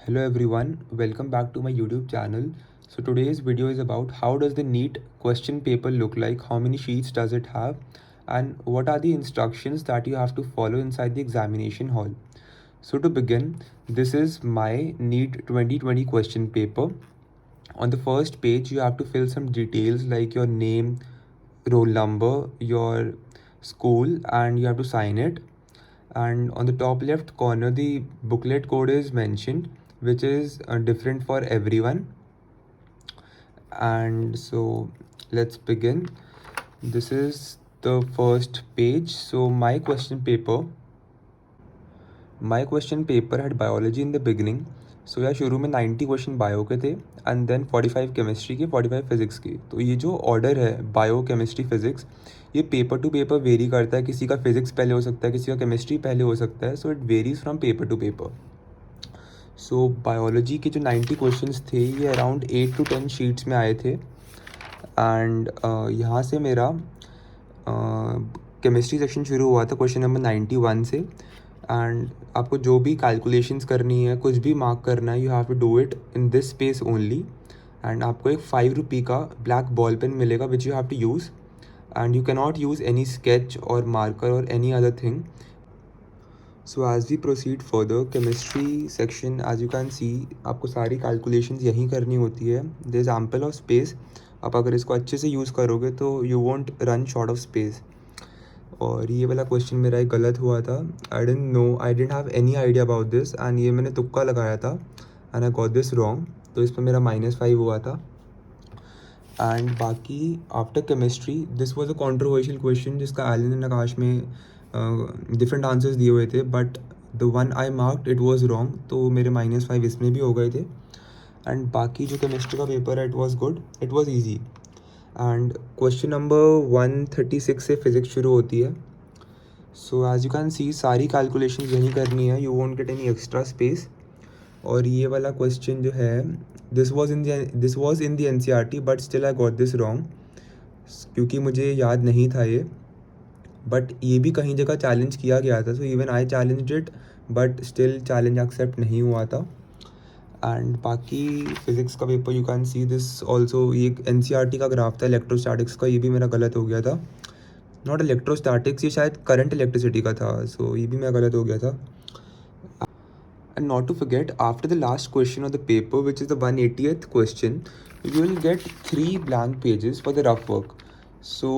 Hello everyone, welcome back to my YouTube channel. So today's video is about how does the NEET question paper look like, how many sheets does it have, and what are the instructions that you have to follow inside the examination hall. So to begin, this is my NEET 2020 question paper. On the first page, you have to fill some details like your name, roll number, your school, and you have to sign it. And on the top left corner, the booklet code is mentioned, which is different for everyone. And so let's begin. This is the first page. So my question paper had biology in the beginning. सो यार शुरू में 90 question bio के थे and then 45 chemistry के, 45 physics के. तो ये जो ऑर्डर है बायो केमिस्ट्री फिजिक्स, ये पेपर टू पेपर वेरी करता है. किसी का फिजिक्स पहले हो सकता है, किसी का केमिस्ट्री पहले हो सकता है. So it varies from paper two paper. So biology के जो 90 क्वेश्चंस थे ये अराउंड 8 to 10 शीट्स में आए थे. एंड यहाँ से मेरा केमिस्ट्री सेक्शन शुरू हुआ था क्वेश्चन नंबर 91 से. एंड आपको जो भी कैलकुलेशंस करनी है, कुछ भी मार्क करना है, you have to do it in this space only. And आपको एक 5 रुपी का ब्लैक बॉल पेन मिलेगा which you have to use. And you can not use any sketch or marker or any other thing. So as we proceed further, chemistry section as you can see आपको सारी calculations यहीं करनी होती है. There is ample of space. आप अगर इसको अच्छे से यूज़ करोगे तो you won't run short of space. और ये वाला क्वेश्चन मेरा एक गलत हुआ था. I didn't have any idea about this and ये मैंने तुक्का लगाया था and I got this wrong. तो इस पर मेरा -5 हुआ था. एंड बाकी after chemistry this was a controversial question जिसका एलन एंड आकाश में डिफरेंट आंसर्स दिए हुए थे, but the one I marked it was wrong. तो मेरे -5 इसमें भी हो गए थे. एंड बाकी जो केमिस्ट्री का पेपर है it was good, it was easy. And question number 136 से फिज़िक्स शुरू होती है. So as you can see सारी कैलकुलेशंस यहीं करनी है, you won't get any extra space. और ये वाला क्वेश्चन जो है this was in the NCERT but still I got this wrong क्योंकि मुझे याद नहीं था ये. बट ये भी कहीं जगह चैलेंज किया गया था. So even I challenged it but still challenge accept नहीं हुआ था. एंड बाकी फिज़िक्स का paper you can see this also. ये एनसीईआरटी का ग्राफ था इलेक्ट्रोस्टैटिक्स का, ये भी मेरा गलत हो गया था. नॉट इलेक्ट्रोस्टैटिक्स, ये शायद करंट इलेक्ट्रिसिटी का था. सो ये भी मेरा गलत हो गया था. And not to forget, after the last question of the paper, which is the 180th question, you will get 3 blank pages for the rough work. So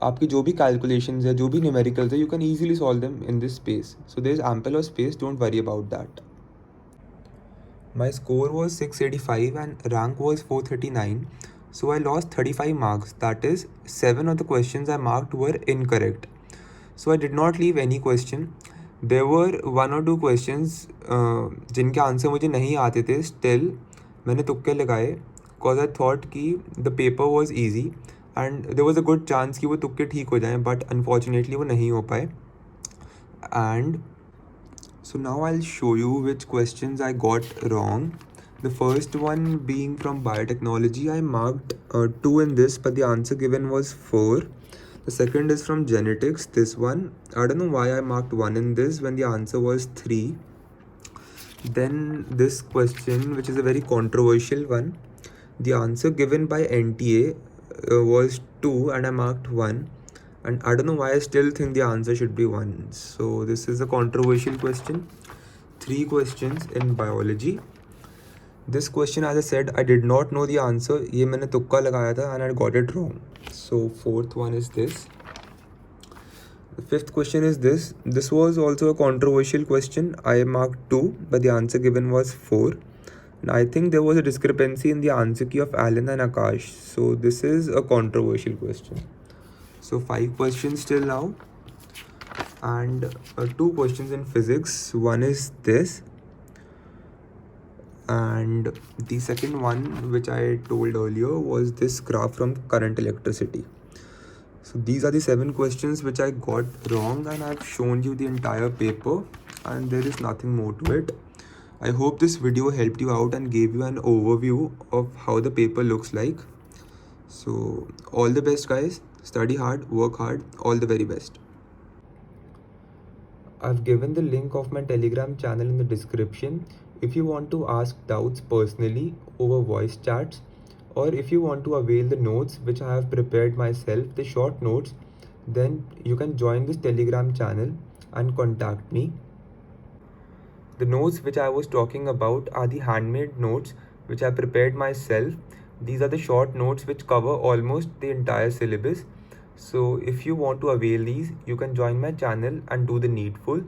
आपकी जो भी calculations है, जो भी numericals है, you can easily solve them in this space. So there is ample of space, don't worry about that. My score was 685 and rank was 439. So I lost 35 marks. That is 7 of the questions I marked were incorrect. So I did not leave any question. There were 1 or 2 questions जिनके answer मुझे नहीं आते थे. Still मैंने तुक्के लगाए because I thought कि the paper was easy and there was a good chance कि वो तुक्के ठीक हो जाएं, बट अनफॉर्चुनेटली वो नहीं हो पाए. And so now I'll show you which questions I got wrong. The first one being from biotechnology, I marked 2 in this, but the answer given was 4. The second is from genetics, this one. I don't know why I marked 1 in this when the answer was 3. Then this question, which is a very controversial one. The answer given by NTA was 2 and I marked 1. And I don't know why I still think the answer should be 1. So this is a controversial question. 3 questions in biology. This question, as I said, I did not know the answer. ये मैंने तुक्का लगाया था and I got it wrong. So fourth one is this. The fifth question is this. This was also a controversial question. I marked 2, but the answer given was 4. And I think there was a discrepancy in the answer key of Alan and Akash. So this is a controversial question. So 5 questions till now, and 2 questions in physics. One is this, and the second one, which I told earlier, was this graph from current electricity. So these are the 7 questions which I got wrong, and I've shown you the entire paper, and there is nothing more to it. I hope this video helped you out and gave you an overview of how the paper looks like. So all the best, guys. Study hard, work hard, all the very best. I've given the link of my Telegram channel in the description. If you want to ask doubts personally over voice chats, or if you want to avail the notes which I have prepared myself, the short notes, then you can join this Telegram channel and contact me. The notes which I was talking about are the handmade notes which I prepared myself. These are the short notes which cover almost the entire syllabus. So if you want to avail these, you can join my channel and do the needful.